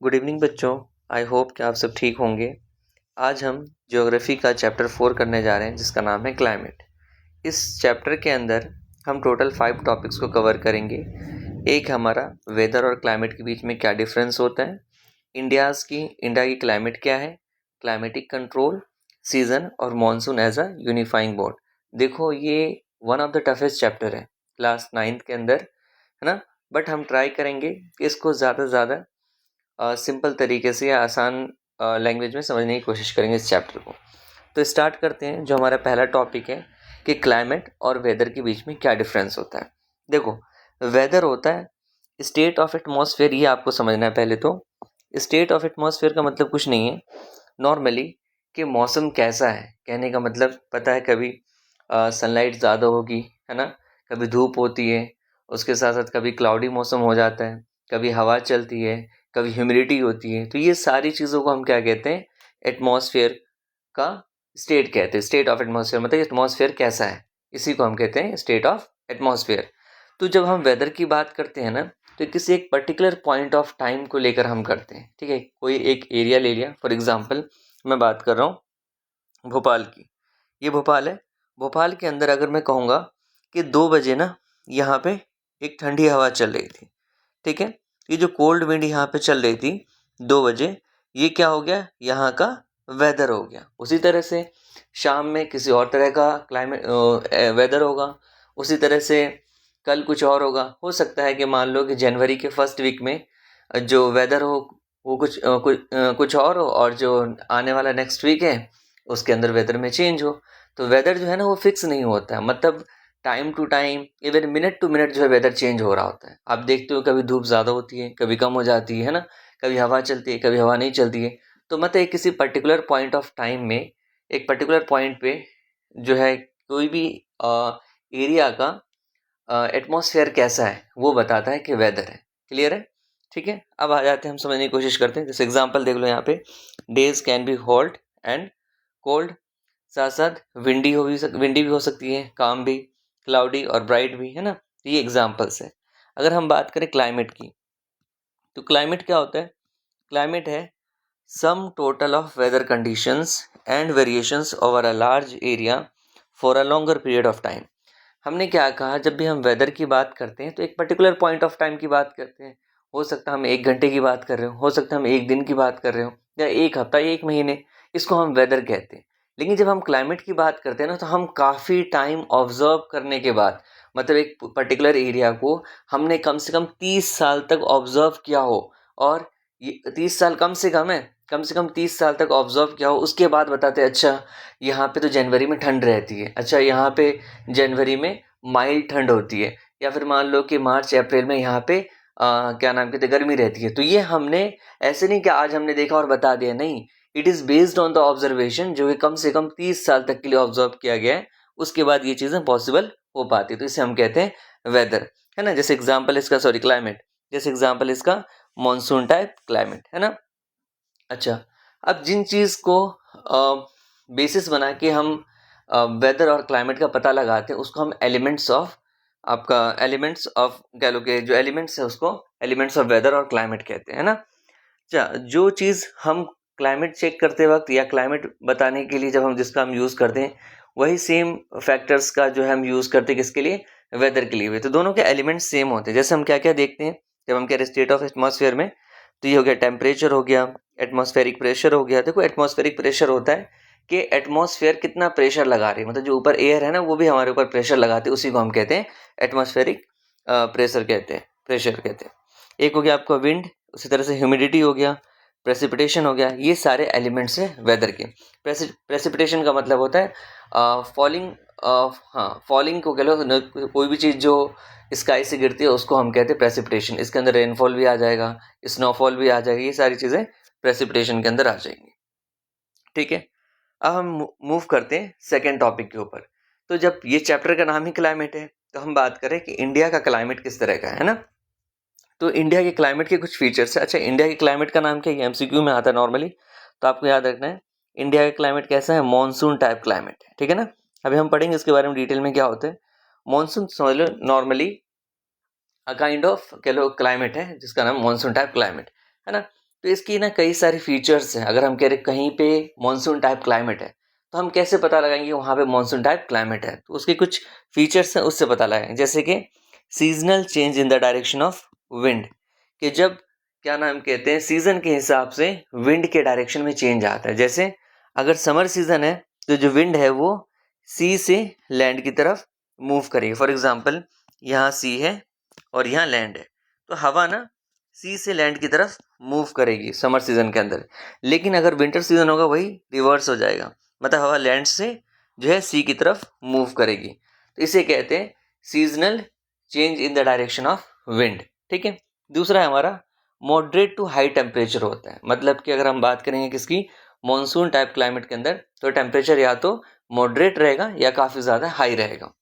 Good evening बच्चों। I hope कि आप सब ठीक होंगे। आज हम ज्योग्राफी का चैप्टर 4 करने जा रहे हैं जिसका नाम है क्लाइमेट। इस चैप्टर के अंदर हम टोटल 5 टॉपिक्स को कवर करेंगे। एक हमारा वेदर और क्लाइमेट के बीच में क्या डिफरेंस होता है, इंडिया की क्लाइमेट क्या है, क्लाइमेटिक कंट्रोल, सीजन और monsoon as a unifying board. देखो ये one of the toughest chapter है क्लास 9th के अंदर, है ना। बट हम ट्राई करेंगे कि इसको ज़्यादा से ज़्यादा सिंपल तरीके से या आसान लैंग्वेज में समझने की कोशिश करेंगे इस चैप्टर को। तो स्टार्ट करते हैं। जो हमारा पहला टॉपिक है कि क्लाइमेट और वेदर के बीच में क्या डिफरेंस होता है। देखो, वेदर होता है स्टेट ऑफ एटमॉस्फेयर। ये आपको समझना है पहले तो। स्टेट ऑफ एटमॉस्फेयर का मतलब कुछ नहीं है नॉर्मली कि मौसम कैसा है। कहने का मतलब पता है, कभी सनलाइट ज़्यादा होगी, है ना, कभी धूप होती है, उसके साथ साथ कभी क्लाउडी मौसम हो जाता है, कभी हवा चलती है, कभी ह्यूमिडिटी होती है। तो ये सारी चीज़ों को हम क्या कहते हैं, एटमॉस्फेयर का स्टेट कहते हैं। स्टेट ऑफ एटमॉस्फेयर मतलब एटमॉस्फेयर कैसा है, इसी को हम कहते हैं स्टेट ऑफ एटमॉस्फेयर। तो जब हम वेदर की बात करते हैं ना, तो किसी एक पर्टिकुलर पॉइंट ऑफ टाइम को लेकर हम करते हैं। ठीक है, कोई एक एरिया ले लिया। फॉर एग्जांपल मैं बात कर रहा हूँ भोपाल की। ये भोपाल है। भोपाल के अंदर अगर मैं कहूँगा कि 2 बजे ना यहाँ पे एक ठंडी हवा चल रही थी। ठीक है, ये जो कोल्ड विंड यहाँ पे चल रही थी 2 बजे, ये क्या हो गया, यहाँ का वेदर हो गया। उसी तरह से शाम में किसी और तरह का क्लाइमेट वेदर होगा। उसी तरह से कल कुछ और होगा। हो सकता है कि मान लो कि जनवरी के फर्स्ट वीक में जो वेदर हो वो कुछ और हो, और जो आने वाला नेक्स्ट वीक है उसके अंदर वेदर में चेंज हो। तो वेदर जो है ना वो फिक्स नहीं होता है, मतलब time to time, even minute to minute जो है वेदर चेंज हो रहा होता है। आप देखते हो कभी धूप ज़्यादा होती है, कभी कम हो जाती है ना, कभी हवा चलती है, कभी हवा नहीं चलती है। तो मतलब एक किसी पर्टिकुलर पॉइंट ऑफ टाइम में, एक पर्टिकुलर पॉइंट पे जो है कोई भी एरिया का एटमॉस्फेयर कैसा है वो बताता है कि वेदर है। क्लियर है? ठीक है, अब आ जाते हैं, हम समझने की कोशिश करते हैं। जैसे एग्जांपल देख लो यहाँ पे, days can be hot and cold, साथ साथ विंडी भी हो सकती है, काम भी, क्लाउडी और ब्राइट भी, है ना। तो ये एग्जांपल्स है। अगर हम बात करें क्लाइमेट की, तो क्लाइमेट क्या होता है? क्लाइमेट है sum total of weather conditions and variations over a large area for a longer period of time. हमने क्या कहा, जब भी हम वेदर की बात करते हैं तो एक पर्टिकुलर पॉइंट ऑफ टाइम की बात करते हैं। हो सकता है हम 1 घंटे की बात कर रहे हो सकता है हम 1 दिन की बात कर रहे हो, या 1 हफ्ता, 1 महीने। इसको हम वेदर कहते हैं। लेकिन जब हम क्लाइमेट की बात करते हैं ना, तो हम काफ़ी टाइम ऑब्जर्व करने के बाद, मतलब एक पर्टिकुलर एरिया को हमने कम से कम 30 साल तक ऑब्जर्व किया हो, और ये 30 साल कम से कम 30 साल तक ऑब्जर्व किया हो, उसके बाद बताते हैं अच्छा यहाँ पे तो जनवरी में ठंड रहती है, अच्छा यहाँ पे जनवरी में माइल्ड ठंड होती है, या फिर मान लो कि मार्च अप्रैल में यहाँ पे क्या नाम कहते हैं, गर्मी रहती है। तो ये हमने ऐसे नहीं कि आज हमने देखा और बता दिया, नहीं, it is based on the observation, जो कि कम से कम 30 साल तक के लिए ऑब्जर्व किया गया है। उसके बाद ये चीज़ें पॉसिबल हो पाती है। तो इसे हम कहते हैं वेदर, है ना। जैसे एग्जाम्पल इसका, सॉरी, क्लाइमेट। जैसे एग्जाम्पल इसका मानसून टाइप क्लाइमेट, है ना। अच्छा, अब जिन चीज़ को बेसिस बना के हम वेदर और क्लाइमेट का पता लगाते हैं, उसको हम एलिमेंट्स ऑफ कह लो कि जो एलिमेंट्स है उसको एलिमेंट्स ऑफ वेदर और क्लाइमेट कहते हैं, है ना। अच्छा, जो चीज़ हम क्लाइमेट चेक करते वक्त या क्लाइमेट बताने के लिए जब हम जिसका हम यूज़ करते हैं, वही सेम फैक्टर्स का जो है हम यूज़ करते हैं किसके लिए, वेदर के लिए भी। तो दोनों के एलिमेंट्स सेम होते हैं। जैसे हम क्या क्या देखते हैं जब हम कह रहे हैं स्टेट ऑफ एटमॉस्फेयर में, तो ये हो गया टेम्परेचर, हो गया एटमॉस्फेरिक प्रेशर, हो गया। देखो, एटमॉस्फेरिक प्रेशर होता है कि एटमॉस्फेयर कितना प्रेशर लगा रही है, मतलब जो ऊपर एयर है ना वो भी हमारे ऊपर प्रेशर लगाते हैं, उसी को हम कहते हैं एटमॉस्फेरिक प्रेशर कहते हैं। एक हो गया आपका विंड, उसी तरह से ह्यूमिडिटी हो गया, प्रेसिपिटेशन हो गया। ये सारे एलिमेंट्स हैं वेदर के। प्रेसिपिटेशन का मतलब होता है फॉलिंग, फॉलिंग को कह लो, कोई भी चीज़ जो स्काई से गिरती है उसको हम कहते हैं प्रेसिपिटेशन। इसके अंदर रेनफॉल भी आ जाएगा, स्नोफॉल भी आ जाएगी, ये सारी चीज़ें प्रेसिपिटेशन के अंदर आ जाएंगी। ठीक है, अब हम मूव करते हैं सेकेंड टॉपिक के ऊपर। तो जब ये चैप्टर का नाम ही क्लाइमेट है, तो हम बात करें कि इंडिया का क्लाइमेट किस तरह का है ना। तो इंडिया के क्लाइमेट के कुछ फीचर्स है। अच्छा, इंडिया के क्लाइमेट का नाम क्या है, एमसीक्यू में आता है नॉर्मली, तो आपको याद रखना है इंडिया का क्लाइमेट कैसा है, मॉनसून टाइप क्लाइमेट है। ठीक है ना। अभी हम पढ़ेंगे इसके बारे में डिटेल में क्या होता है। मॉनसून समझ लो नॉर्मली अ काइंड ऑफ कह लो क्लाइमेट है जिसका नाम मॉनसून टाइप क्लाइमेट, है ना। तो तो इसकी ना कई सारी फीचर्स हैं। अगर हम कह रहे कहीं पे मानसून टाइप क्लाइमेट है तो हम कैसे पता लगाएंगे वहाँ पे मानसून टाइप क्लाइमेट है, तो उसके कुछ फीचर्स हैं, उससे पता लगाएंगे। जैसे कि seasonal change in the direction of wind, कि जब क्या नाम कहते हैं सीजन के हिसाब से विंड के डायरेक्शन में चेंज आता है। जैसे अगर समर सीजन है तो जो विंड है वो सी से लैंड की तरफ मूव करेगी। फॉर एग्जाम्पल यहाँ सी है और यहाँ लैंड है, तो हवा ना सी से लैंड की तरफ मूव करेगी समर सीजन के अंदर। लेकिन अगर विंटर सीजन होगा वही रिवर्स हो जाएगा, मतलब हवा लैंड से जो है सी की तरफ मूव करेगी। तो इसे कहते हैं seasonal change in the direction of wind. ठीक है। दूसरा है हमारा मॉडरेट टू हाई टेम्परेचर होता है, मतलब कि अगर हम बात करेंगे किसकी, मॉनसून टाइप क्लाइमेट के अंदर, तो टेम्परेचर या तो मॉडरेट रहेगा या काफ़ी ज़्यादा हाई रहेगा।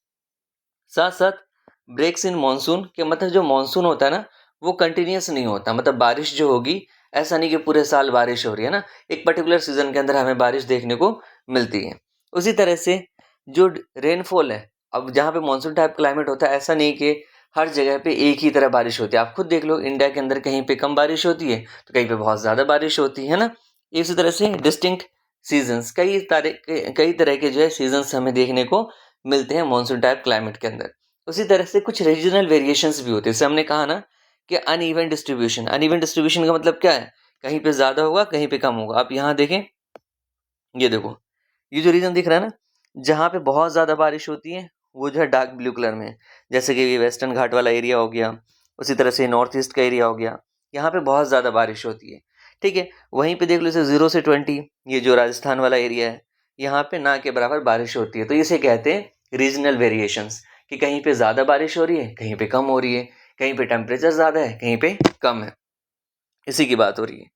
साथ साथ ब्रेक्स इन मानसून के, मतलब जो मानसून होता है ना वो कंटिन्यूस नहीं होता, मतलब बारिश जो होगी ऐसा नहीं कि पूरे साल बारिश हो रही है ना, एक पर्टिकुलर सीजन के अंदर हमें बारिश देखने को मिलती है। उसी तरह से जो रेनफॉल है, अब जहाँ पे मानसून टाइप क्लाइमेट होता है ऐसा नहीं कि हर जगह पे एक ही तरह बारिश होती है। आप खुद देख लो, इंडिया के अंदर कहीं पे कम बारिश होती है तो कहीं पे बहुत ज़्यादा बारिश होती है ना। इसी तरह से डिस्टिंक्ट सीजन्स, कई तरह के जो है सीजन्स हमें देखने को मिलते हैं मानसून टाइप क्लाइमेट के अंदर। उसी तरह से कुछ रीजनल वेरिएशंस भी होते हैं। जैसे हमने कहा ना कि अनइवन डिस्ट्रीब्यूशन, अनइवन डिस्ट्रीब्यूशन का मतलब क्या है, कहीं पे ज़्यादा होगा कहीं पे कम होगा। आप यहाँ देखें, ये देखो, ये जो रीजन दिख रहा है ना जहाँ पे बहुत ज़्यादा बारिश होती है वो जो है डार्क ब्लू कलर में है। जैसे कि ये वेस्टर्न घाट वाला एरिया हो गया, उसी तरह से नॉर्थ ईस्ट का एरिया हो गया, यहाँ पे बहुत ज़्यादा बारिश होती है। ठीक है। वहीं पे देख लो जैसे 0 से 20, ये जो राजस्थान वाला एरिया है, यहाँ पे ना के बराबर बारिश होती है। तो इसे कहते हैं रीजनल वेरिएशंस, कि कहीं पे ज़्यादा बारिश हो रही है कहीं पे कम हो रही है, कहीं पे टेम्परेचर ज़्यादा है कहीं पे कम है, इसी की बात हो रही है।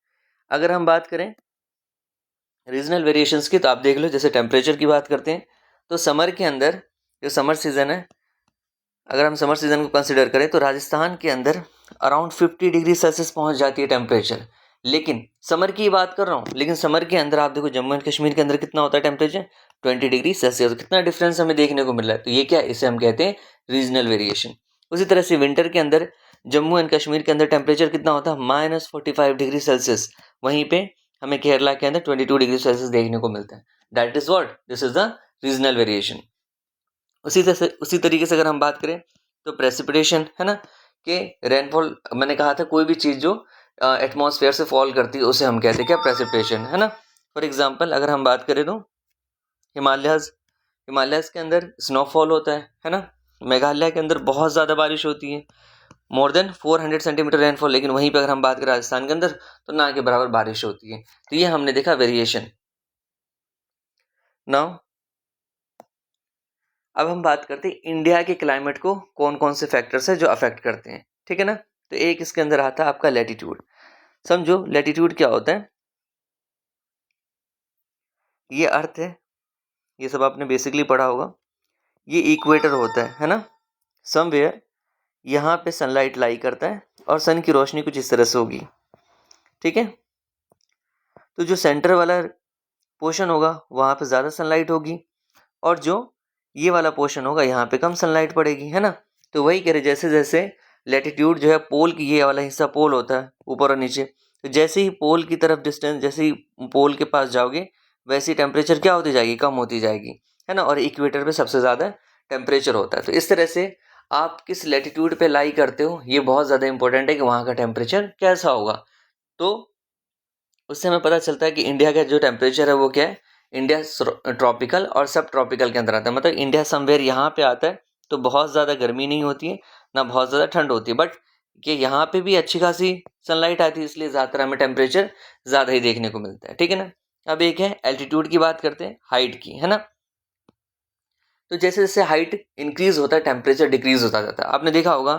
अगर हम बात करें रीजनल वेरिएशंस की, तो आप देख लो जैसे टेम्परेचर की बात करते हैं तो समर के अंदर, जो समर सीज़न है, अगर हम समर सीज़न को कंसिडर करें तो राजस्थान के अंदर अराउंड 50 डिग्री सेल्सियस पहुंच जाती है टेम्परेचर। लेकिन समर की बात कर रहा हूँ, लेकिन समर के अंदर आप देखो जम्मू एंड कश्मीर के अंदर कितना होता है टेम्परेचर, 20 डिग्री सेल्सियस। कितना डिफरेंस हमें देखने को मिल रहा है, तो ये क्या है, इसे हम कहते हैं रीजनल वेरिएशन। उसी तरह से विंटर के अंदर जम्मू एंड कश्मीर के अंदर टेम्परेचर कितना होता है, -45 डिग्री सेल्सियस। वहीं पे हमें केरला के अंदर 22 डिग्री सेल्सियस देखने को मिलता है। That is what, this is the regional variation. उसी तरीके से अगर हम बात करें तो प्रेसिपिटेशन है ना, कि रेनफॉल, मैंने कहा था कोई भी चीज़ जो एटमॉस्फेयर से फॉल करती है उसे हम कहते हैं क्या, प्रेसिपिटेशन है ना। फॉर एग्जांपल अगर हम बात करें तो हिमालयस के अंदर स्नोफॉल होता है ना। मेघालय के अंदर बहुत ज़्यादा बारिश होती है, मोर देन 400 सेंटीमीटर रेनफॉल। लेकिन वहीं पे अगर हम बात करें राजस्थान के अंदर तो ना के बराबर बारिश होती है। तो ये हमने देखा वेरिएशन। नाउ अब हम बात करते हैं इंडिया के क्लाइमेट को कौन कौन से फैक्टर्स है जो अफेक्ट करते हैं। ठीक है ना। तो एक इसके अंदर आता है आपका लैटिट्यूड। समझो लैटिट्यूड क्या होता है, ये अर्थ है, ये सब आपने बेसिकली पढ़ा होगा। ये इक्वेटर होता है ना, समवेयर यहाँ पे सनलाइट लाई करता है और सन की रोशनी कुछ इस तरह से होगी। ठीक है। तो जो सेंटर वाला पोर्शन होगा वहाँ पे ज़्यादा सनलाइट होगी, और जो ये वाला पोर्शन होगा यहाँ पे कम सनलाइट पड़ेगी, है ना। तो वही कह रहे, जैसे जैसे लैटिट्यूड जो है पोल की, ये वाला हिस्सा पोल होता है ऊपर और नीचे, तो जैसे ही पोल की तरफ डिस्टेंस, जैसे ही पोल के पास जाओगे वैसे ही टेम्परेचर क्या होती जाएगी, कम होती जाएगी, है ना। और इक्वेटर पे सबसे ज़्यादा टेम्परेचर होता है। तो इस तरह से आप किस लैटिट्यूड पे लाई करते हो ये बहुत ज़्यादा इंपॉर्टेंट है कि वहाँ का टेम्परेचर कैसा होगा। तो उससे हमें पता चलता है कि इंडिया का जो टेम्परेचर है वो क्या है, इंडिया ट्रॉपिकल और सब ट्रॉपिकल के अंदर आता है। मतलब इंडिया समवेयर यहाँ पे आता है तो बहुत ज़्यादा गर्मी नहीं होती है ना बहुत ज़्यादा ठंड होती है, बट कि यहाँ पे भी अच्छी खासी सनलाइट आती है, इसलिए ज़्यादातर हमें टेम्परेचर ज़्यादा ही देखने को मिलता है। ठीक है ना। अब एक है एल्टीट्यूड की बात करते हैं, हाइट की, है ना। तो जैसे जैसे हाइट इंक्रीज होता है टेम्परेचर डिक्रीज होता जाता है। आपने देखा होगा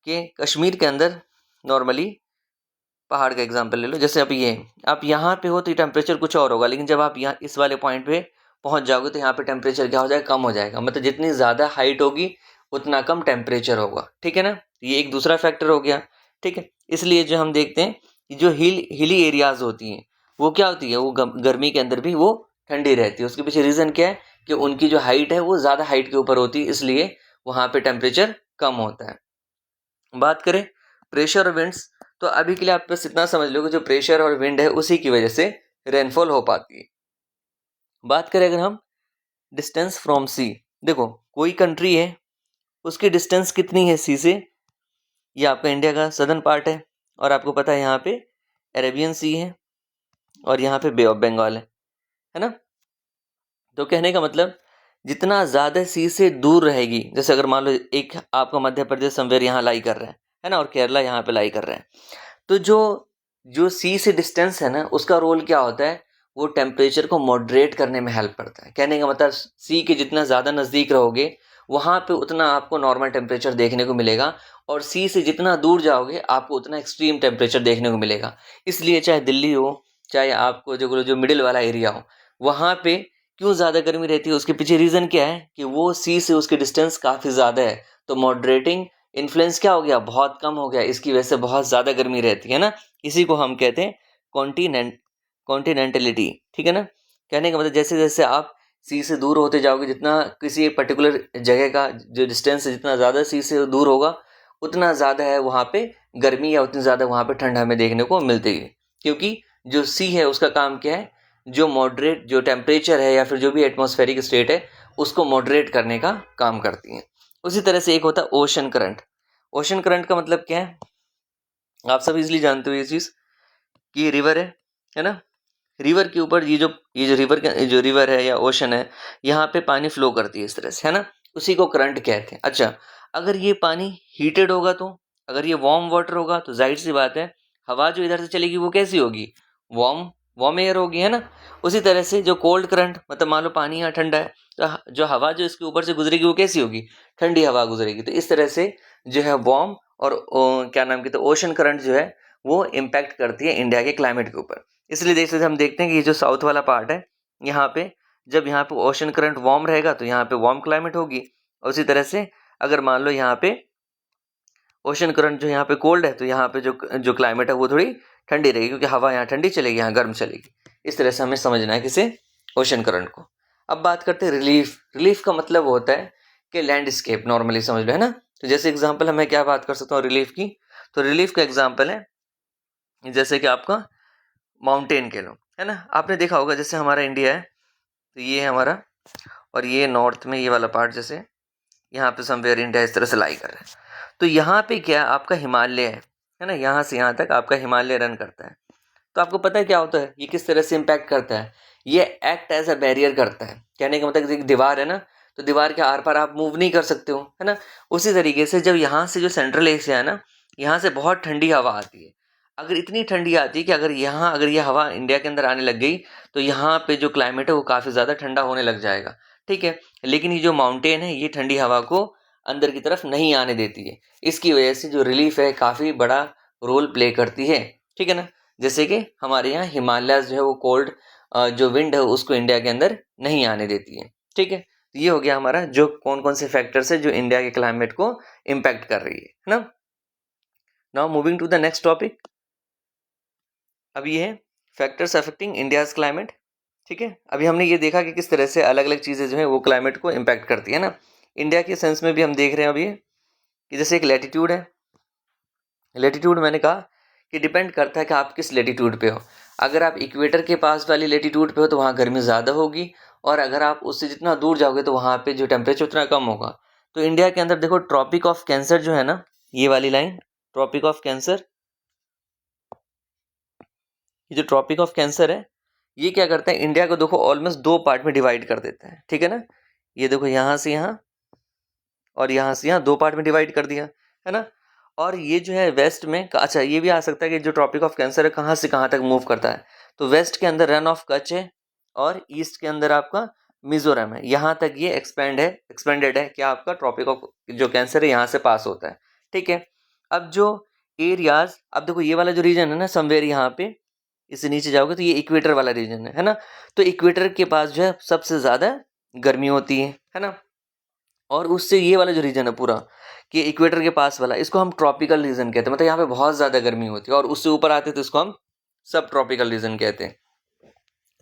कि कश्मीर के अंदर नॉर्मली, पहाड़ का एग्जांपल ले लो, जैसे अब ये आप यहाँ पे हो तो टेम्परेचर कुछ और होगा, लेकिन जब आप यहाँ इस वाले पॉइंट पे पहुँच जाओगे तो यहाँ पे टेम्परेचर क्या हो जाएगा, कम हो जाएगा। मतलब जितनी ज़्यादा हाइट होगी उतना कम टेम्परेचर होगा। ठीक है ना। ये एक दूसरा फैक्टर हो गया। ठीक है। इसलिए जो हम देखते हैं कि जो हिली एरियाज होती हैं वो क्या होती है, वो गर्मी के अंदर भी वो ठंडी रहती है। उसके पीछे रीज़न क्या है कि उनकी जो हाइट है वो ज़्यादा हाइट के ऊपर होती है, इसलिए वहाँ पे टेम्परेचर कम होता है। बात करें प्रेशर और विंड्स, तो अभी के लिए आप बस इतना समझ लो कि जो प्रेशर और विंड है उसी की वजह से रेनफॉल हो पाती है। बात करें अगर हम डिस्टेंस फ्रॉम सी, देखो कोई कंट्री है, उसकी डिस्टेंस कितनी है सी से, ये आपका इंडिया का सदर्न पार्ट है और आपको पता है यहाँ पे अरेबियन सी है और यहाँ पे बे ऑफ बंगाल है ना। तो कहने का मतलब जितना ज़्यादा सी से दूर रहेगी, जैसे अगर मान लो एक आपका मध्य प्रदेश समवेयर यहाँ लाई कर रहा है ना, और केरला यहाँ पे लाई कर रहा है, तो जो जो सी से डिस्टेंस है ना, उसका रोल क्या होता है, वो टेम्परेचर को मॉडरेट करने में हेल्प करता है। कहने का मतलब सी के जितना ज़्यादा नज़दीक रहोगे वहाँ पे उतना आपको नॉर्मल टेम्परेचर देखने को मिलेगा, और सी से जितना दूर जाओगे आपको उतना एक्सट्रीम टेम्परेचर देखने को मिलेगा। इसलिए चाहे दिल्ली हो, चाहे आपको जो मिडिल वाला एरिया हो, वहाँ पे क्यों ज़्यादा गर्मी रहती है, उसके पीछे रीज़न क्या है कि वो सी से उसकी डिस्टेंस काफ़ी ज़्यादा है, तो मॉडरेटिंग इन्फ्लुएंस क्या हो गया, बहुत कम हो गया, इसकी वजह से बहुत ज़्यादा गर्मी रहती है ना। इसी को हम कहते हैं कॉन्टिनेंटलिटी, ठीक है ना। कहने का मतलब जैसे जैसे आप सी से दूर होते जाओगे, जितना किसी एक पर्टिकुलर जगह का जो डिस्टेंस है जितना ज़्यादा सी से दूर होगा उतना ज़्यादा है वहाँ पे गर्मी, या उतनी ज़्यादा वहाँ पे ठंड हमें देखने को मिलती है। क्योंकि जो सी है उसका काम क्या है, जो मॉडरेट जो टेम्परेचर है या फिर जो भी एटमॉस्फेरिक स्टेट है उसको मॉडरेट करने का काम करती है। उसी तरह से एक होता है ओशन करंट। ओशन करंट का मतलब क्या है, आप सब इजीली जानते हो ये चीज़, कि रिवर है ना, रिवर के ऊपर ये जो रिवर है या ओशन है, यहाँ पे पानी फ्लो करती है इस तरह से, है ना, उसी को करंट कहते हैं। अच्छा, अगर ये पानी हीटेड होगा, तो अगर ये वार्म वाटर होगा तो जाहिर सी बात है हवा जो इधर से चलेगी वो कैसी होगी, वार्म एयर होगी, है ना। उसी तरह से जो कोल्ड करंट, मतलब मान लो पानी यहाँ ठंडा है, तो जो हवा जो इसके ऊपर से गुजरेगी वो कैसी होगी, ठंडी हवा गुजरेगी। तो इस तरह से जो है वार्म और क्या नाम कहते हैं ओशन करंट जो है वो इम्पैक्ट करती है इंडिया के क्लाइमेट के ऊपर। इसलिए जैसे हम देखते हैं कि ये जो साउथ वाला पार्ट है, यहाँ पे जब यहाँ पे ओशन करंट वार्म रहेगा तो यहाँ पे वार्म क्लाइमेट होगी, और उसी तरह से अगर मान लो यहाँ पे ओशन करंट जो यहाँ पे कोल्ड है तो यहाँ पे जो क्लाइमेट है वो थोड़ी ठंडी रहेगी, क्योंकि हवा यहाँ ठंडी चलेगी, यहाँ गर्म चलेगी। इस तरह से हमें समझना है किसे, ओशन करंट को। अब बात करते हैं रिलीफ। रिलीफ का मतलब होता है कि लैंडस्केप, नॉर्मली समझ लो, है ना। तो जैसे एग्जाम्पल मैं क्या बात कर सकता हूँ रिलीफ की, तो रिलीफ का एग्जाम्पल है जैसे कि आपका माउंटेन के लो, है ना। आपने देखा होगा जैसे हमारा इंडिया है, तो ये है हमारा, और ये नॉर्थ में ये वाला पार्ट, जैसे यहाँ पे समवेयर इंडिया इस तरह से लाई कर रहा है, तो यहाँ पे क्या आपका हिमालय है ना, यहाँ से यहाँ तक आपका हिमालय रन करता है। तो आपको पता है क्या होता है, ये किस तरह से इम्पैक्ट करता है, ये एक्ट एज अ बैरियर करता है। कहने का मतलब एक दीवार है ना, तो दीवार के आर पार आप मूव नहीं कर सकते हो, है ना। उसी तरीके से जब यहाँ से जो सेंट्रल एशिया है ना, यहाँ से बहुत ठंडी हवा आती है। अगर इतनी ठंडी आती है कि अगर ये हवा इंडिया के अंदर आने लग गई तो यहाँ पे जो क्लाइमेट है वो काफ़ी ज़्यादा ठंडा होने लग जाएगा, ठीक है। लेकिन ये जो माउंटेन है ये ठंडी हवा को अंदर की तरफ नहीं आने देती है, इसकी वजह से जो रिलीफ है काफ़ी बड़ा रोल प्ले करती है, ठीक है ना। जैसे कि हमारे यहाँ हिमालय जो है वो कोल्ड जो विंड है उसको इंडिया के अंदर नहीं आने देती है, ठीक है। तो ये हो गया हमारा जो कौन कौन से फैक्टर्स है जो इंडिया के क्लाइमेट को इम्पैक्ट कर रही है ना। Now moving to the next topic. अब ये है फैक्टर्स अफेक्टिंग इंडियाज क्लाइमेट, ठीक है। अभी हमने ये देखा कि किस तरह से अलग अलग चीज़ें जो है वो क्लाइमेट को इम्पैक्ट करती है ना। इंडिया के सेंस में भी हम देख रहे हैं अभी कि जैसे एक लैटिट्यूड है, लैटिट्यूड मैंने कहा कि डिपेंड करता है कि आप किस लैटिट्यूड पे हो। अगर आप इक्वेटर के पास वाली लैटिट्यूड पे हो तो वहाँ गर्मी ज़्यादा होगी, और अगर आप उससे जितना दूर जाओगे तो वहाँ पे जो टेम्परेचर उतना कम होगा। तो इंडिया के अंदर देखो ट्रॉपिक ऑफ कैंसर जो है ना, ये वाली लाइन ट्रॉपिक ऑफ कैंसर, ये जो ट्रॉपिक ऑफ कैंसर है ये क्या करता है, इंडिया को देखो ऑलमोस्ट दो पार्ट में डिवाइड कर देता है, ठीक है ना। ये देखो यहाँ से यहाँ और यहाँ से यहाँ दो पार्ट में डिवाइड कर दिया, है ना। और ये जो है वेस्ट में, अच्छा ये भी आ सकता है कि जो ट्रॉपिक ऑफ कैंसर है कहाँ से कहाँ तक मूव करता है, तो वेस्ट के अंदर रन ऑफ कच्छ है और ईस्ट के अंदर आपका मिजोरम है, यहाँ तक ये एक्सपेंडेड है कि आपका ट्रॉपिक ऑफ जो कैंसर है यहाँ से पास होता है, ठीक है। अब जो एरियाज, अब देखो ये वाला जो रीजन है ना समवेयर यहाँ पे इससे नीचे जाओगे तो ये इक्वेटर वाला रीजन है ना। तो इक्वेटर के पास जो है सबसे ज़्यादा गर्मी होती है ना। और उससे ये वाला जो रीजन है पूरा कि इक्वेटर के पास वाला, इसको हम ट्रॉपिकल रीजन कहते हैं, मतलब यहाँ पे बहुत ज़्यादा गर्मी होती है। और उससे ऊपर आते तो इसको हम सब ट्रॉपिकल रीजन कहते हैं।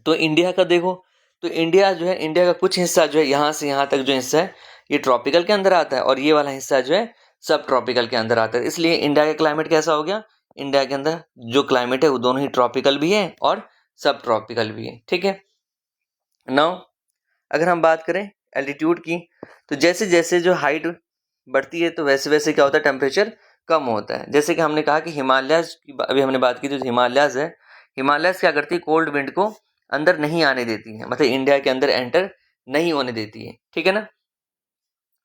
तो इंडिया का देखो, तो इंडिया जो है, इंडिया का कुछ हिस्सा जो है यहाँ से यहाँ तक जो हिस्सा है ये ट्रॉपिकल के अंदर आता है, और ये वाला हिस्सा जो है सब ट्रॉपिकल के अंदर आता है। इसलिए इंडिया का क्लाइमेट कैसा हो गया इंडिया के अंदर जो क्लाइमेट है वो दोनों ही ट्रॉपिकल भी है और सब ट्रॉपिकल भी है, ठीक है। नाउ अगर हम बात करें एल्टीट्यूड की, तो जैसे जैसे जो हाइट बढ़ती है तो वैसे वैसे क्या होता है, टेम्परेचर कम होता है। जैसे कि हमने कहा कि हिमालयाज की अभी हमने बात की, जो हिमालयाज है, हिमालयाज क्या करती है, कोल्ड विंड को अंदर नहीं आने देती है, मतलब इंडिया के अंदर एंटर नहीं होने देती है, ठीक है ना।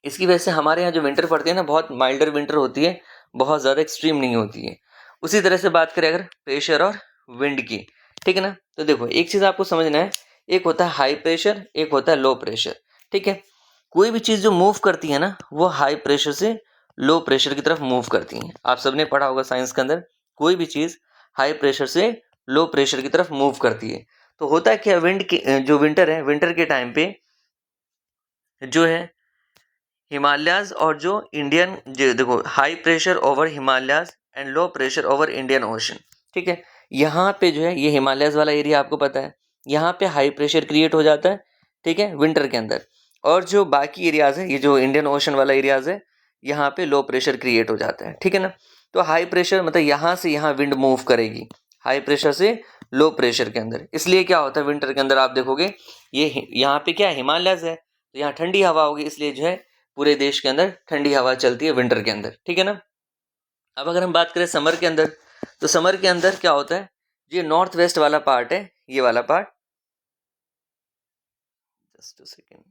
इसकी वजह से हमारे यहाँ जो विंटर पड़ती है ना, बहुत माइल्डर विंटर होती है, बहुत ज़्यादा एक्सट्रीम नहीं होती है। उसी तरह से बात करें अगर प्रेशर और विंड की, ठीक है ना, तो देखो एक चीज़ आपको समझना है, एक होता है हाई प्रेशर, एक होता है लो प्रेशर, ठीक है। कोई भी चीज़ जो मूव करती है ना, वो हाई प्रेशर से लो प्रेशर की तरफ मूव करती है। आप सबने पढ़ा होगा साइंस के अंदर, कोई भी चीज़ हाई प्रेशर से लो प्रेशर की तरफ मूव करती है। तो होता है क्या, विंड के जो विंटर है, विंटर के टाइम पे जो है हिमालयाज और जो इंडियन, जो देखो high pressure over Himalayas and low pressure over Indian ocean, ठीक है। यहाँ पे जो है ये हिमालयाज वाला एरिया आपको पता है, यहाँ पे हाई प्रेशर क्रिएट हो जाता है, ठीक है, विंटर के अंदर। और जो बाकी एरियाज है, ये जो इंडियन ओशन वाला एरियाज है, यहाँ पे लो प्रेशर क्रिएट हो जाता है, ठीक है ना। तो हाई प्रेशर मतलब यहाँ से यहाँ विंड मूव करेगी, हाई प्रेशर से लो प्रेशर के अंदर। इसलिए क्या होता है विंटर के अंदर, आप देखोगे ये यहाँ पे क्या है, हिमालयाज है, तो यहाँ ठंडी हवा होगी, इसलिए जो है पूरे देश के अंदर ठंडी हवा चलती है विंटर के अंदर, ठीक है ना। अब अगर हम बात करें समर के अंदर, तो समर के अंदर क्या होता है, ये नॉर्थ वेस्ट वाला पार्ट है, ये वाला पार्ट, जस्ट सेकेंड,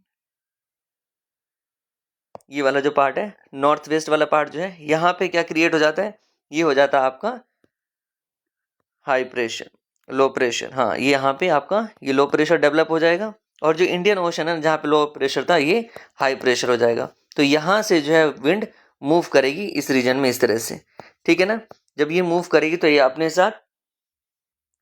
ये वाला जो पार्ट है नॉर्थ वेस्ट वाला पार्ट जो है, यहाँ पे क्या क्रिएट हो जाता है, ये हो जाता है आपका हाई प्रेशर, लो प्रेशर, हाँ ये यहाँ पे आपका ये लो प्रेशर डेवलप हो जाएगा, और जो इंडियन ओशन है जहाँ पे लो प्रेशर था, ये हाई प्रेशर हो जाएगा। तो यहाँ से जो है विंड मूव करेगी इस रीजन में इस तरह से, ठीक है ना। जब ये मूव करेगी तो ये अपने साथ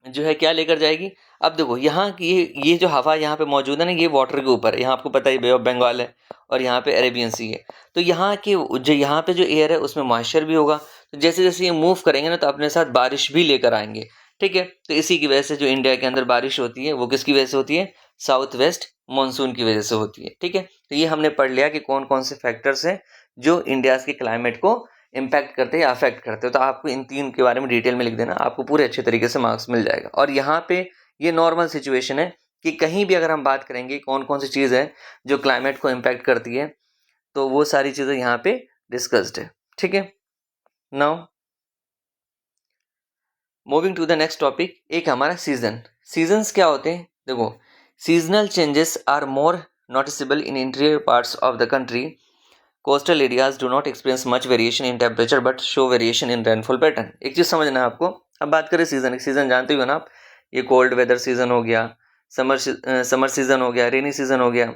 जो है क्या लेकर जाएगी, अब देखो यहाँ की ये जो हवा यहाँ पे मौजूद है ना, ये वाटर के ऊपर है, यहाँ आपको पता है बे ऑफ बंगाल है और यहाँ पे अरेबियन सी है। तो यहाँ की जो यहाँ पे जो एयर है उसमें मॉइस्चर भी होगा, तो जैसे जैसे ये मूव करेंगे ना, तो अपने साथ बारिश भी लेकर आएंगे, ठीक है। तो इसी की वजह से जो इंडिया के अंदर बारिश होती है वो किसकी वजह से होती है, साउथ वेस्ट मानसून की वजह से होती है, ठीक है। तो ये हमने पढ़ लिया कि कौन कौन से फैक्टर्स हैं जो इंडिया के क्लाइमेट को इम्पैक्ट करते हैं या अफेक्ट करते हो। तो आपको इन तीन के बारे में डिटेल में लिख देना, आपको पूरे अच्छे तरीके से मार्क्स मिल जाएगा। और यहाँ पे ये नॉर्मल सिचुएशन है कि कहीं भी अगर हम बात करेंगे कौन कौन सी चीज़ है जो क्लाइमेट को इम्पैक्ट करती है, तो वो सारी चीज़ें यहाँ पे डिस्कस्ड है, ठीक है। Now moving to the next topic, एक हमारा सीजन्स क्या होते हैं, देखो seasonal changes are more noticeable in interior parts of the country. Coastal areas do not experience much variation in temperature but show variation in rainfall pattern. एक चीज़ समझना है आपको। अब बात करें सीजन जानते हो ना आप, ये कोल्ड वेदर सीजन हो गया, समर सीजन हो गया, रेनी सीजन हो गया,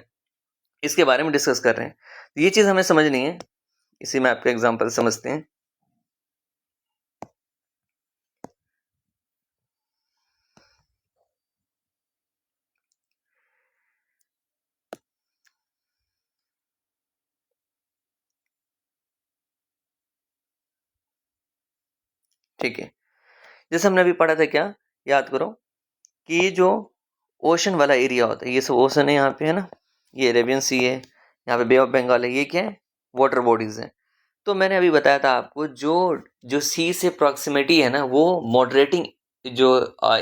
इसके बारे में डिस्कस कर रहे हैं। ये चीज़ हमें समझनी है, इसी में आपका एग्जाम्पल समझते हैं। ठीक है, जैसे हमने अभी पढ़ा था, क्या याद करो कि ये जो ओशन वाला एरिया होता है, ये सब ओशन है यहाँ पे है ना, ये अरेबियन सी है, यहाँ पे बे ऑफ बंगाल है, ये क्या है, वाटर बॉडीज है। तो मैंने अभी बताया था आपको, जो जो सी से प्रॉक्सिमिटी है ना, वो मॉडरेटिंग जो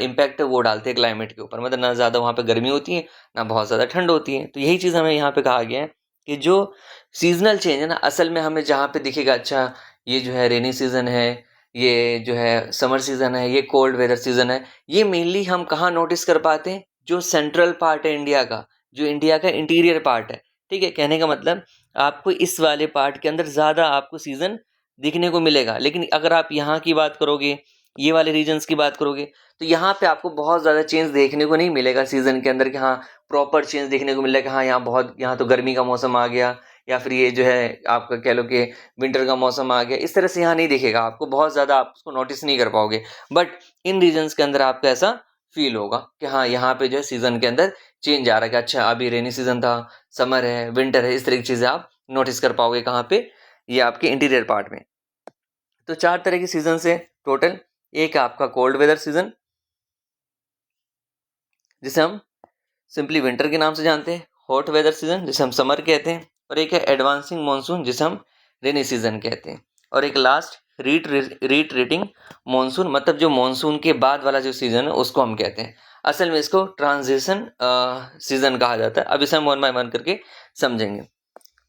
इम्पैक्ट है वो डालते हैं क्लाइमेट के ऊपर, मतलब ना ज़्यादा वहाँ पे गर्मी होती है ना बहुत ज़्यादा ठंड होती है। तो यही चीज़ हमें यहाँ पे कहा गया है कि जो सीजनल चेंज है ना, असल में हमें जहाँ पे दिखेगा, अच्छा ये जो है रेनी सीजन है, ये जो है समर सीजन है, ये कोल्ड वेदर सीजन है, ये मेनली हम कहाँ नोटिस कर पाते हैं, जो सेंट्रल पार्ट है इंडिया का, जो इंडिया का इंटीरियर पार्ट है, ठीक है। कहने का मतलब आपको इस वाले पार्ट के अंदर ज़्यादा आपको सीज़न दिखने को मिलेगा। लेकिन अगर आप यहाँ की बात करोगे, ये वाले रीजन्स की बात करोगे, तो यहाँ पे आपको बहुत ज़्यादा चेंज देखने को नहीं मिलेगा सीज़न के अंदर, कि हाँ प्रॉपर चेंज देखने को मिलेगा, हाँ यहाँ तो गर्मी का मौसम आ गया, या फिर ये जो है आपका कह लो कि विंटर का मौसम आ गया, इस तरह से यहाँ नहीं दिखेगा आपको, बहुत ज़्यादा आप उसको नोटिस नहीं कर पाओगे। बट इन रीजन्स के अंदर आपको ऐसा फील होगा कि हाँ यहाँ पे जो है सीज़न के अंदर चेंज आ रहा है, कि अच्छा अभी रेनी सीज़न था, समर है, विंटर है, इस तरह की चीज़ें आप नोटिस कर पाओगे कहाँ पे, ये आपके इंटीरियर पार्ट में। तो 4 तरह की सीजन है टोटल। एक है आपका कोल्ड वेदर सीजन, जिसे हम सिंपली विंटर के नाम से जानते हैं, हॉट वेदर सीजन जिसे हम समर कहते हैं, और एक है एडवांसिंग मानसून जिसे हम रेनी सीजन कहते हैं, और एक लास्ट रीट्रेटिंग मॉनसून, मतलब जो मॉनसून के बाद वाला जो सीजन है उसको हम कहते हैं। असल में इसको ट्रांजिशन सीजन कहा जाता है। अब इसे हम वन बाय वन करके समझेंगे।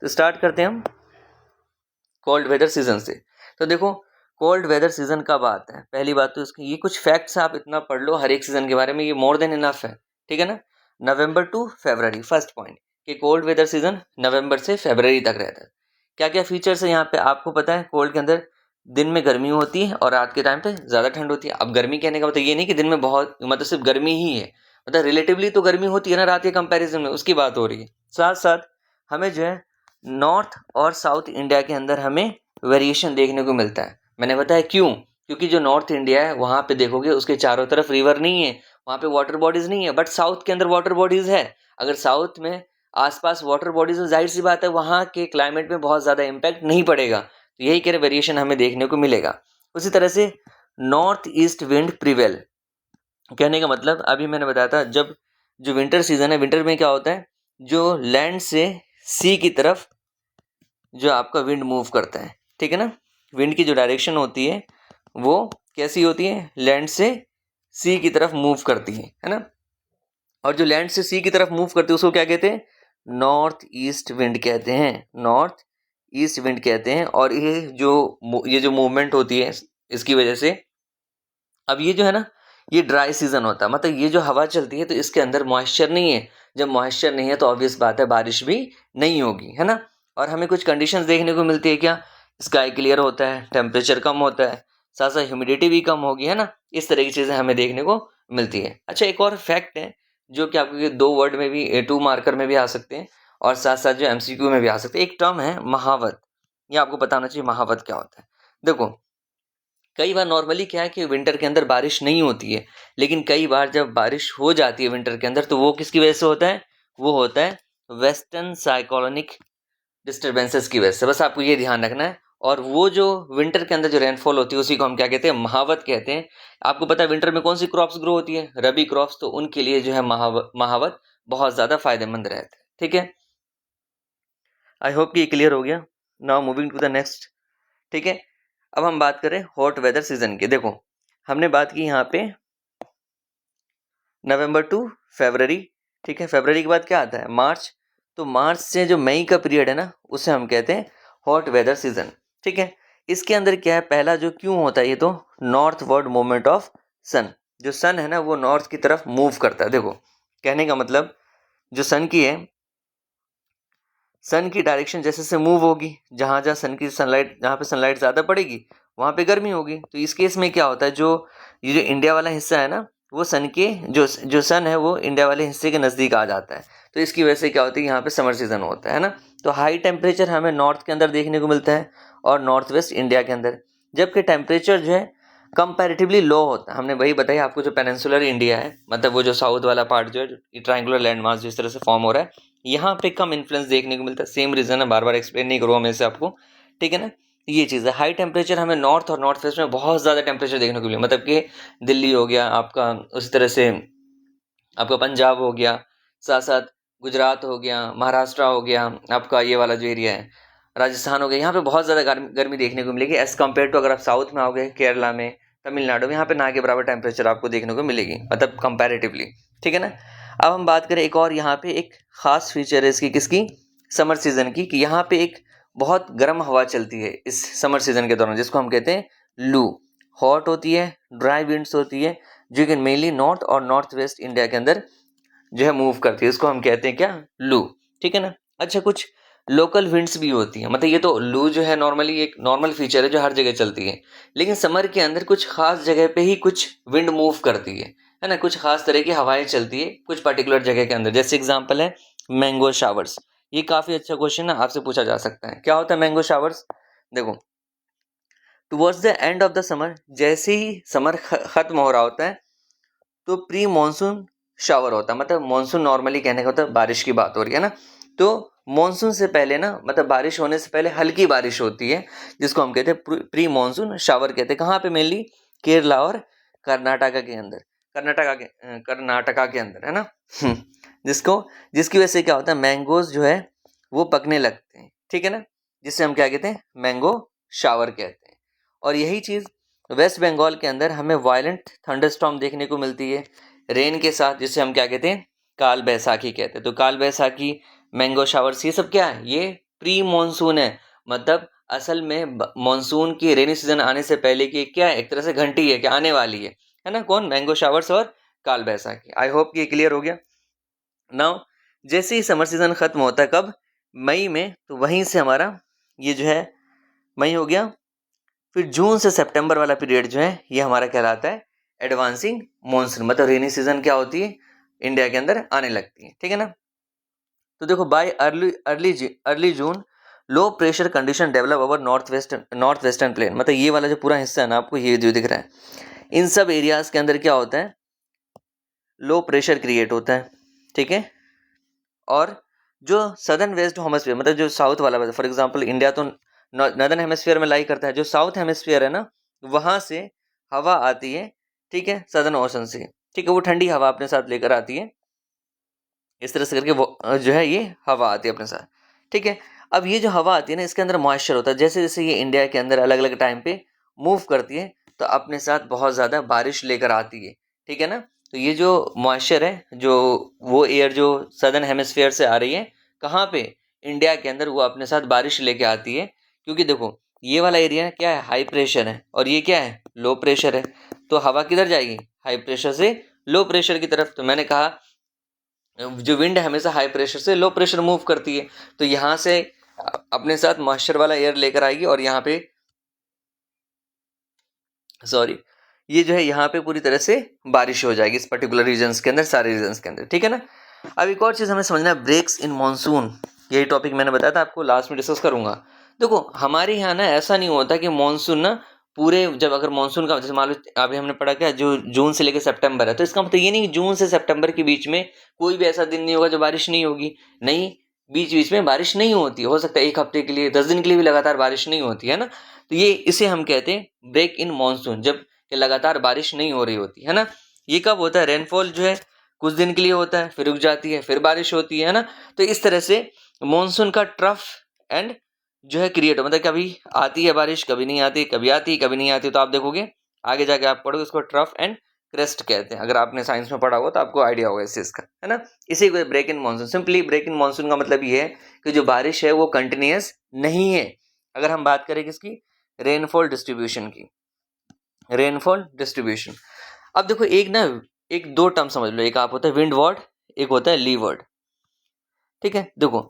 तो स्टार्ट करते हैं हम कोल्ड वेदर सीजन से। तो देखो कोल्ड वेदर सीजन कब आता है, पहली बात तो इसकी ये कुछ फैक्ट्स आप इतना पढ़ लो हर एक सीजन के बारे में, ये मोर देन इनफ है, ठीक है ना। नवंबर टू फरवरी, फर्स्ट पॉइंट कि कोल्ड वेदर सीजन नवंबर से फरवरी तक रहता है। क्या क्या फीचर्स है यहाँ पे आपको पता है। कोल्ड के अंदर दिन में गर्मी होती है और रात के टाइम पे ज़्यादा ठंड होती है। अब गर्मी कहने का मतलब ये नहीं कि दिन में बहुत, मतलब सिर्फ गर्मी ही है, मतलब रिलेटिवली तो गर्मी होती है ना रात के कंपैरिजन में, उसकी बात हो रही है। साथ साथ हमें जो है नॉर्थ और साउथ इंडिया के अंदर हमें वेरिएशन देखने को मिलता है। मैंने बताया क्यों, क्योंकि जो नॉर्थ इंडिया है वहाँ पे देखोगे उसके चारों तरफ रिवर नहीं है, वहाँ पे वाटर बॉडीज नहीं है, बट साउथ के अंदर वाटर बॉडीज है। अगर साउथ में आसपास वाटर बॉडीज है, जाहिर सी बात है वहाँ के क्लाइमेट में बहुत ज़्यादा इम्पैक्ट नहीं पड़ेगा, तो यही कह रहे वेरिएशन हमें देखने को मिलेगा। उसी तरह से नॉर्थ ईस्ट विंड प्रिवेल, कहने का मतलब अभी मैंने बताया था जब जो विंटर सीजन है, विंटर में क्या होता है, जो लैंड से सी की तरफ जो आपका विंड मूव करता है, ठीक है ना। विंड की जो डायरेक्शन होती है वो कैसी होती है, लैंड से सी की तरफ मूव करती है ना। और जो लैंड से सी की तरफ मूव करती है उसको क्या कहते हैं, नॉर्थ ईस्ट विंड कहते हैं, नॉर्थ ईस्ट विंड कहते हैं। और ये जो मूवमेंट होती है इसकी वजह से, अब ये जो है ना ये ड्राई सीजन होता है, मतलब ये जो हवा चलती है तो इसके अंदर मॉइस्चर नहीं है। जब मॉइस्चर नहीं है तो ऑब्वियस बात है बारिश भी नहीं होगी, है ना। और हमें कुछ कंडीशंस देखने को मिलती है, क्या, स्काई क्लियर होता है, टेम्परेचर कम होता है, साथ साथ ह्यूमिडिटी भी कम होगी, है ना। इस तरह की चीज़ें हमें देखने को मिलती है। अच्छा, एक और फैक्ट है जो कि आपको ये 2 वर्ड में भी, 2 मार्कर में भी आ सकते हैं और साथ साथ जो MCQ में भी आ सकते हैं। एक टर्म है महावत, ये आपको बताना चाहिए महावत क्या होता है। देखो कई बार नॉर्मली क्या है कि विंटर के अंदर बारिश नहीं होती है, लेकिन कई बार जब बारिश हो जाती है विंटर के अंदर तो वो किसकी वजह से होता है, वो होता है वेस्टर्न साइक्लोनिक डिस्टर्बेंसेस की वजह से। बस आपको ये ध्यान रखना है। और वो जो विंटर के अंदर जो रेनफॉल होती है उसी को हम क्या कहते हैं, महावत कहते हैं। आपको पता है विंटर में कौन सी क्रॉप्स ग्रो होती है, रबी क्रॉप्स, तो उनके लिए जो है महावत बहुत ज़्यादा फायदेमंद रहता है, ठीक है। आई होप कि ये क्लियर हो गया। Now moving to the next, ठीक है। अब हम बात करें हॉट वेदर सीजन की। देखो हमने बात की यहाँ पे नवंबर टू फरवरी, ठीक है। फरवरी के बाद क्या आता है, मार्च। तो मार्च से जो मई का पीरियड है ना उसे हम कहते हैं हॉट वेदर सीजन, ठीक है। इसके अंदर क्या है, पहला जो क्यों होता है, ये तो नॉर्थ वर्ड मूवमेंट ऑफ सन, जो सन है ना वो नॉर्थ की तरफ मूव करता है। देखो कहने का मतलब जो सन की है, सन की डायरेक्शन जैसे से मूव होगी, जहाँ जहाँ सन की सनलाइट, जहाँ पे सनलाइट ज़्यादा पड़ेगी वहाँ पे गर्मी होगी। तो इस केस में क्या होता है, ये जो इंडिया वाला हिस्सा है ना वो सन के जो सन है वो इंडिया वाले हिस्से के नज़दीक आ जाता है। तो इसकी वजह से क्या होती है, यहाँ पे समर सीजन होता है ना। तो हाई टेम्परेचर हमें नॉर्थ के अंदर देखने को मिलता है और नॉर्थ वेस्ट इंडिया के अंदर, जबकि टेम्परेचर जो है कंपैरेटिवली लो होता है। हमने वही बताया आपको, जो पेनिनसुलर इंडिया है, मतलब वो जो साउथ वाला पार्ट जो है ट्रायंगुलर लैंड मास जिस तरह से फॉर्म हो रहा है, यहाँ पे कम इन्फ्लुएंस देखने को मिलता है। सेम रीजन है, बार बार एक्सप्लेन नहीं करूँगा मैं इसे आपको, ठीक है ना। ये चीज़ है, हाई टेम्परेचर हमें नॉर्थ और नॉर्थ वेस्ट में बहुत ज़्यादा टेम्परेचर देखने को मिले, मतलब कि दिल्ली हो गया आपका, उसी तरह से आपका पंजाब हो गया, साथ साथ गुजरात हो गया, महाराष्ट्र हो गया, आपका ये वाला जो एरिया है राजस्थान हो गया, यहाँ पे बहुत ज़्यादा गर्मी देखने को मिलेगी एज़ कम्पेयर टू अगर आप साउथ में आओगे, केरला में, तमिलनाडु में, यहाँ पे ना के बराबर टेम्परेचर आपको देखने को मिलेगी, मतलब कंपैरेटिवली, ठीक है ना। अब हम बात करें एक और, यहाँ पे एक खास फीचर है इसकी, किसकी, समर सीजन की, कि यहाँ पे एक बहुत गर्म हवा चलती है इस समर सीजन के दौरान, जिसको हम कहते हैं लू। हॉट होती है, ड्राई विंड्स होती है, जो कि मेनली नॉर्थ और नॉर्थ वेस्ट इंडिया के अंदर जो है मूव करती है, इसको हम कहते हैं क्या, लू, ठीक है ना। अच्छा, कुछ लोकल विंड्स भी होती है, मतलब ये तो लू जो है नॉर्मली एक नॉर्मल फीचर है जो हर जगह चलती है, लेकिन समर के अंदर कुछ खास जगह पे ही कुछ विंड मूव करती है ना, कुछ खास तरह की हवाएं चलती है कुछ पर्टिकुलर जगह के अंदर। जैसे एग्जांपल है मैंगो शावर्स, ये काफी अच्छा क्वेश्चन है, आपसे पूछा जा सकता है। क्या होता है मैंगो शावर्स, देखो towards the end of the summer, जैसे ही समर खत्म हो रहा होता है तो प्री मानसून शावर होता है, मतलब मानसून नॉर्मली कहने का होता है बारिश की बात हो रही है ना, तो मानसून से पहले ना, मतलब बारिश होने से पहले हल्की बारिश होती है, जिसको हम कहते हैं प्री मानसून शावर कहते हैं। कहाँ पे, मेनली केरला और कर्नाटका के अंदर, कर्नाटका के अंदर, है ना। जिसकी वजह से क्या होता है, मैंगोज जो है वो पकने लगते हैं, ठीक है ना, जिससे हम क्या कहते हैं, मैंगो शावर कहते हैं। और यही चीज़ वेस्ट बंगाल के अंदर हमें वायलेंट थंडरस्टॉर्म देखने को मिलती है रेन के साथ, जिसे हम क्या कहते हैं, काल बैसाखी कहते हैं। तो काल बैसाखी, मैंगो शावर्स, ये सब क्या है, ये प्री मॉनसून है, मतलब असल में मॉनसून की रेनी सीजन आने से पहले की क्या है, एक तरह से घंटी है कि आने वाली है ना, कौन, मैंगो शावर्स और काल बैसाखी। आई होप कि ये क्लियर हो गया। नाउ जैसे ही समर सीजन खत्म होता है, कब, मई में, तो वहीं से हमारा ये जो है मई हो गया, फिर जून से सितंबर वाला पीरियड जो है ये हमारा कहलाता है एडवांसिंग मॉनसून, मतलब रेनी सीजन क्या होती है इंडिया के अंदर आने लगती है, ठीक है ना। तो देखो by early June low pressure condition develop over north western plain, मतलब ये वाला जो पूरा हिस्सा है ना आपको ये जो दिख रहा है, इन सब एरियाज के अंदर क्या होता है, लो प्रेशर क्रिएट होता है, ठीक है। और जो सदर्न वेस्ट हेमिस्फीयर, मतलब जो साउथ वाला, फॉर एग्जांपल इंडिया तो नॉर्दर्न हेमिस्फीयर में लाई करता है, जो साउथ हेमिस्फीयर है ना वहां से हवा आती है, ठीक है, सदर्न ओशन से, ठीक है, वो ठंडी हवा अपने साथ लेकर आती है, इस तरह से करके वो जो है ये हवा आती है अपने साथ, ठीक है। अब ये जो हवा आती है ना इसके अंदर मॉइस्चर होता है, जैसे जैसे ये इंडिया के अंदर अलग अलग टाइम पे मूव करती है तो अपने साथ बहुत ज़्यादा बारिश लेकर आती है, ठीक है ना। तो ये जो मॉइस्चर है, जो वो एयर जो सदर्न हेमिस्फीयर से आ रही है, कहाँ पे, इंडिया के अंदर, वो अपने साथ बारिश लेके आती है, क्योंकि देखो ये वाला एरिया क्या है, हाई प्रेशर है, और ये क्या है, लो प्रेशर है। तो हवा किधर जाएगी, हाई प्रेशर से लो प्रेशर की तरफ। तो मैंने कहा जो विंड है हमेशा हाई प्रेशर से लो प्रेशर मूव करती है, तो यहाँ से अपने साथ मॉइस्चर वाला एयर लेकर आएगी, और यहाँ पे सॉरी ये जो है यहाँ पे पूरी तरह से बारिश हो जाएगी इस पर्टिकुलर रीजन्स के अंदर, सारे रीजन्स के अंदर, ठीक है ना। अब एक और चीज़ हमें समझना है, ब्रेक्स इन मानसून, यही टॉपिक मैंने बताया था आपको, लास्ट में डिस्कस करूंगा। देखो हमारे यहाँ ना ऐसा नहीं होता कि मानसून ना पूरे, जब अगर मानसून का, जैसे मान लो अभी हमने पढ़ा क्या, जो जून से लेकर सितंबर है, तो इसका मतलब ये नहीं कि जून से सितंबर के बीच में कोई भी ऐसा दिन नहीं होगा जो बारिश नहीं होगी, नहीं, बीच बीच में बारिश नहीं होती, हो सकता है एक हफ्ते के लिए, 10 दिन के लिए भी लगातार बारिश नहीं होती है ना। तो ये इसे हम कहते हैं ब्रेक इन मानसून, जब लगातार बारिश नहीं हो रही होती है ना। ये कब होता है, रेनफॉल जो है कुछ दिन के लिए होता है, फिर रुक जाती है, फिर बारिश होती है ना। तो इस तरह से मानसून का ट्रफ एंड जो है क्रिएट, मतलब कभी आती है बारिश, कभी नहीं आती, कभी आती, कभी नहीं आती। तो आप देखोगे आगे जाके आप पढ़ोगे इसको ट्रफ एंड क्रेस्ट कहते हैं, अगर आपने साइंस में पढ़ा हो तो आपको आइडिया होगा इस चीज का, है ना। इसी को break in monsoon, simply break in monsoon का मतलब ये है कि जो बारिश है वो कंटिन्यूस नहीं है। अगर हम बात करें किसकी, रेनफॉल डिस्ट्रीब्यूशन की, रेनफॉल डिस्ट्रीब्यूशन। अब देखो एक दो टर्म समझ लो, एक आप होता है विंड वर्ड, एक होता है ली वर्ड, ठीक है। देखो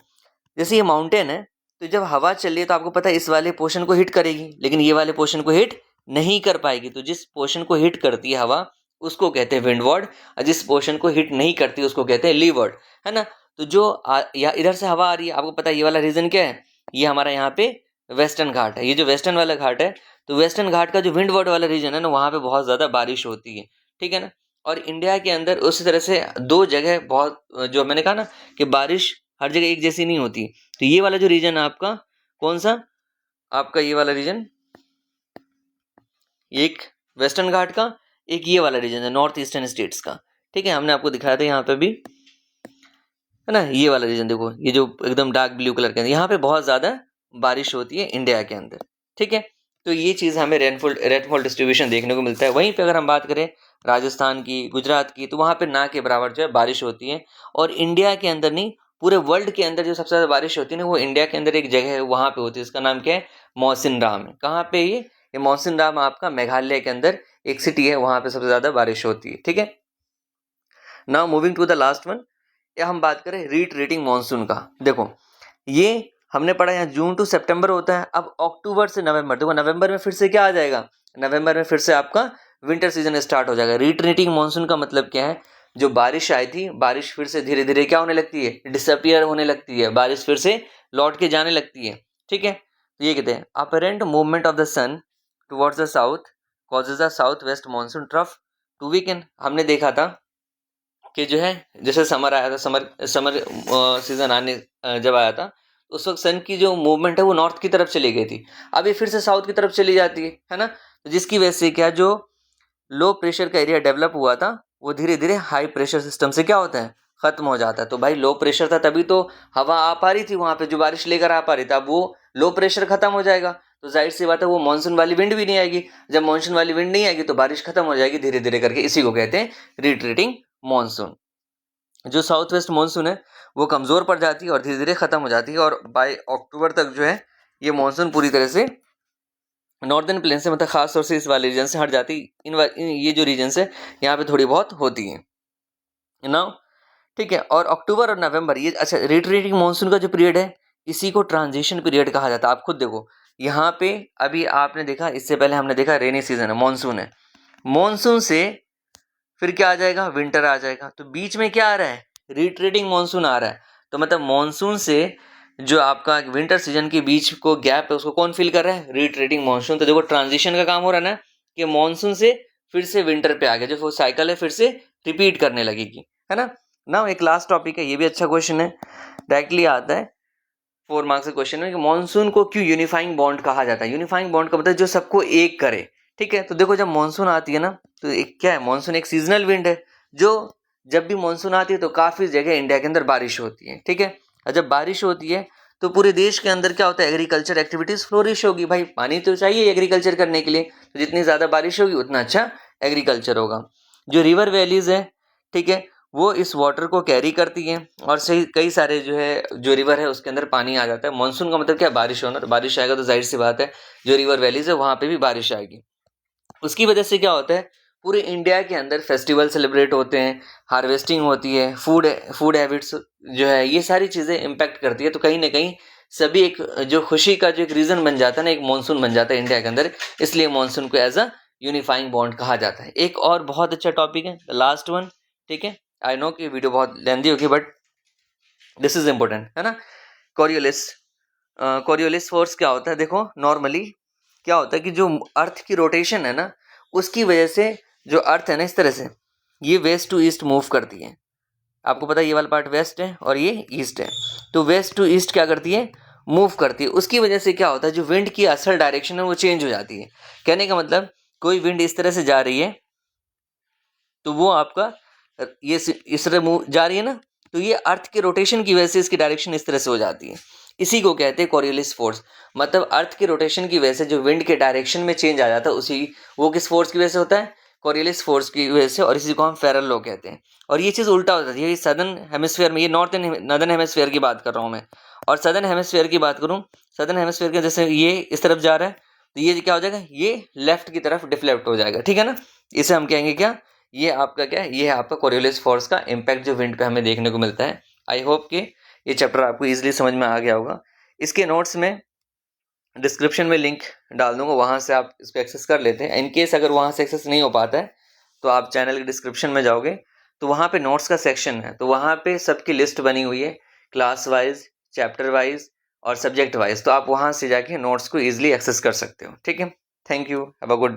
जैसे ये माउंटेन है, तो जब हवा चल रही है तो आपको पता है इस वाले पोर्शन को हिट करेगी, लेकिन ये वाले पोर्शन को हिट नहीं कर पाएगी। तो जिस पोर्शन को हिट करती है हवा उसको कहते हैं विंड वर्ड, और जिस पोर्शन को हिट नहीं करती उसको कहते हैं ली वर्ड, है ना। तो जो इधर से हवा आ रही है, आपको पता है ये वाला रीजन क्या है, ये हमारा यहाँ पे वेस्टर्न घाट है, ये जो वेस्टर्न वाला घाट है, तो वेस्टर्न घाट का जो विंड वर्ड वाला रीजन है ना, वहाँ पे बहुत ज़्यादा बारिश होती है, ठीक है ना। और इंडिया के अंदर उसी तरह से दो जगह बहुत, जो मैंने कहा ना कि बारिश हर जगह एक जैसी नहीं होती। तो ये वाला जो रीजन है आपका, कौन सा, आपका ये वाला रीजन, एक वेस्टर्न घाट का, एक ये वाला रीजन है नॉर्थ ईस्टर्न स्टेट्स का, ठीक है। हमने आपको दिखाया था यहाँ पे भी, है ना, ये वाला रीजन देखो, ये जो एकदम डार्क ब्लू कलर के अंदर, यहाँ पे बहुत ज्यादा बारिश होती है इंडिया के अंदर, ठीक है। तो ये चीज हमें रेनफॉल डिस्ट्रीब्यूशन देखने को मिलता है। वहीं पे अगर हम बात करें राजस्थान की, गुजरात की, तो वहाँ पे ना के बराबर जो है बारिश होती है। और इंडिया के अंदर नहीं, पूरे वर्ल्ड के अंदर जो सबसे ज्यादा बारिश होती है ना, वो इंडिया के अंदर एक जगह है वहाँ पे होती है, इसका नाम क्या है, मौसिनराम है। कहाँ पे ये मौसिनराम आपका मेघालय के अंदर एक सिटी है, वहाँ पे सबसे ज्यादा बारिश होती है, ठीक है। Now moving to the last one, या हम बात करें रीट्रेटिंग मानसून का। देखो ये हमने पढ़ा यहाँ जून टू सितंबर होता है, अब अक्टूबर से नवंबर, देखो नवंबर में फिर से क्या आ जाएगा, नवंबर में फिर से आपका विंटर सीजन स्टार्ट हो जाएगा। रीट्रेटिंग मानसून का मतलब क्या है, जो बारिश आई थी, बारिश फिर से धीरे धीरे क्या होने लगती है, डिसअपियर होने लगती है, बारिश फिर से लौट के जाने लगती है, ठीक है। तो ये कहते हैं apparent movement of the sun towards the south causes the south west monsoon trough to weaken. हमने देखा था कि जो है जैसे समर आया था, समर सीजन जब आया था, उस वक्त सन की जो मूवमेंट है वो नॉर्थ की तरफ चली गई थी, अब ये फिर से साउथ की तरफ चली जाती है ना। तो जिसकी वजह से क्या, जो लो प्रेशर का एरिया डेवलप हुआ था वो धीरे धीरे हाई प्रेशर सिस्टम से क्या होता है, खत्म हो जाता है। तो भाई लो प्रेशर था तभी तो हवा आ पा रही थी वहां पे, जो बारिश लेकर आ पा रही थी, अब वो लो प्रेशर खत्म हो जाएगा तो जाहिर सी बात है वो मानसून वाली विंड भी नहीं आएगी। जब मानसून वाली विंड नहीं आएगी तो बारिश खत्म हो जाएगी धीरे धीरे करके, इसी को कहते हैं रिट्रीटिंग मानसून। जो साउथ वेस्ट मानसून है वो कमज़ोर पड़ जाती है और धीरे धीरे खत्म हो जाती है, और बाय अक्टूबर तक जो है ये मानसून पूरी तरह से नॉर्दर्न प्लेन से, मतलब खास तौर से इस वाले रीजन से हट जाती। ये जो रीजन है यहाँ पे थोड़ी बहुत होती है नाउ, ठीक है। और अक्टूबर और नवंबर ये, अच्छा, रिट्रीटिंग मानसून का जो पीरियड है इसी को ट्रांजिशन पीरियड कहा जाता है। आप खुद देखो यहाँ पे, अभी आपने देखा, इससे पहले हमने देखा रेनी सीजन है, मानसून है, मानसून से फिर क्या आ जाएगा, विंटर आ जाएगा, तो बीच में क्या आ रहा है, रिट्रीटिंग मानसून आ रहा है। तो मतलब मानसून से जो आपका विंटर सीजन के बीच को गैप है उसको कौन फिल कर रहा है, रिट्रीटिंग मानसून। तो देखो ट्रांजिशन का काम हो रहा है ना, कि मानसून से फिर से विंटर पे आ गया, जो साइकिल है फिर से रिपीट करने लगेगी, है ना। ना एक लास्ट टॉपिक है, ये भी अच्छा क्वेश्चन है, डायरेक्टली आता है 4 मार्क्स के क्वेश्चन में, कि मानसून को क्यों यूनिफाइंग बॉन्ड कहा जाता है। यूनिफाइंग बॉन्ड का मतलब जो सबको एक करे, ठीक है। तो देखो जब मानसून आती है ना, तो एक क्या है, मानसून एक सीजनल विंड है, जो जब भी मानसून आती है तो काफी जगह इंडिया के अंदर बारिश होती है, ठीक है। और जब बारिश होती है तो पूरे देश के अंदर क्या होता है, एग्रीकल्चर एक्टिविटीज फ्लोरिश होगी, भाई पानी तो चाहिए एग्रीकल्चर करने के लिए, तो जितनी ज्यादा बारिश होगी उतना अच्छा एग्रीकल्चर होगा। जो रिवर वैलीज है, ठीक है, वो इस वाटर को कैरी करती हैं, और सही कई सारे जो है जो रिवर है उसके अंदर पानी आ जाता है। मानसून का मतलब क्या, बारिश होना, तो बारिश आएगा तो जाहिर सी बात है जो रिवर वैलीज है वहां पे भी बारिश आएगी। उसकी वजह से क्या होता है, पूरे इंडिया के अंदर फेस्टिवल सेलिब्रेट होते हैं, हार्वेस्टिंग होती है, फूड हैबिट्स जो है ये सारी चीज़ें इम्पैक्ट करती है। तो कहीं ना कहीं सभी एक जो खुशी का जो एक रीज़न बन जाता है ना, एक मानसून बन जाता है इंडिया के अंदर, इसलिए मानसून को एज अ यूनिफाइंग बॉन्ड कहा जाता है। एक और बहुत अच्छा टॉपिक है, लास्ट वन, ठीक है। आई नो कि वीडियो बहुत लेंदी होगी बट दिस इज इम्पोर्टेंट, है ना। कोरियोलिस, कोरियोलिस फोर्स क्या होता है, देखो नॉर्मली क्या होता है कि जो अर्थ की रोटेशन है ना, उसकी वजह से जो अर्थ है ना, इस तरह से ये वेस्ट टू ईस्ट मूव करती है। आपको पता है ये वाला पार्ट वेस्ट है और ये ईस्ट है, तो वेस्ट टू ईस्ट क्या करती है, मूव करती है। उसकी वजह से क्या होता है, जो विंड की असल डायरेक्शन है वो चेंज हो जाती है। कहने का मतलब कोई विंड इस तरह से जा रही है तो वो आपका ये इस तरह मूव जा रही है ना, तो ये अर्थ के रोटेशन की वजह से इसकी डायरेक्शन इस तरह से हो जाती है। इसी को कहते हैं कोरियोलिस फोर्स, मतलब अर्थ के रोटेशन की वजह से जो विंड के डायरेक्शन में चेंज आ जाता है उसी, वो किस फोर्स की वजह से होता है, कोरियोलिस फोर्स की वजह से, और इसी को हम फेरल लॉ कहते हैं। और ये चीज़ उल्टा हो जाती है, ये सदर्न हेमिस्फीयर में, ये नॉर्दर्न हेमिस्फीयर की बात कर रहा हूँ मैं, और सदर्न हेमिस्फीयर की बात करूँ, सदर्न हेमिस्फीयर के जैसे ये इस तरफ जा रहा है तो ये क्या हो जाएगा, ये लेफ्ट की तरफ डिफ्लेक्ट हो जाएगा, ठीक है ना। इसे हम कहेंगे क्या, ये आपका क्या है, ये है आपका कोरियोलिस फोर्स का इम्पैक्ट जो विंड पे हमें देखने को मिलता है। आई होप कि ये चैप्टर आपको इजीली समझ में आ गया होगा। इसके नोट्स में डिस्क्रिप्शन में लिंक डाल दूंगा, वहां से आप इसको एक्सेस कर लेते हैं। इनकेस अगर वहां से एक्सेस नहीं हो पाता है तो आप चैनल के डिस्क्रिप्शन में जाओगे तो वहां पे नोट्स का सेक्शन है, तो वहां पे सबकी लिस्ट बनी हुई है, क्लास वाइज, चैप्टर वाइज और सब्जेक्ट वाइज, तो आप वहां से जाके नोट्स को ईजिली एक्सेस कर सकते हो, ठीक है। Thank you, have a good day.